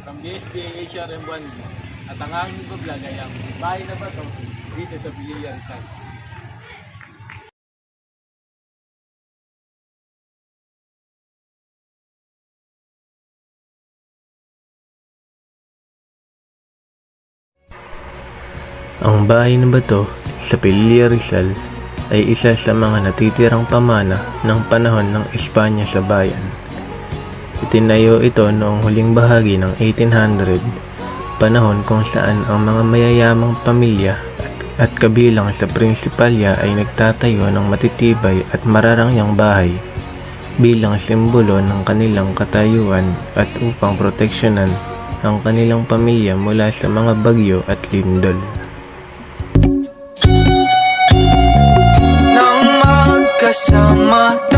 from DSPA Asia Rembuan. At ang aking vlog ay ang bahay na bato dito sa Pililla Rizal. Ang bahay na bato sa Pililla Rizal ay isa sa mga natitirang pamana ng panahon ng Espanya sa bayan. Itinayo ito noong huling bahagi ng 1800, panahon kung saan ang mga mayayamang pamilya at kabilang sa prinsipalya ay nagtatayo ng matitibay at mararangyang bahay bilang simbolo ng kanilang katayuan at upang proteksyonan ang kanilang pamilya mula sa mga bagyo at lindol. Nang magkasama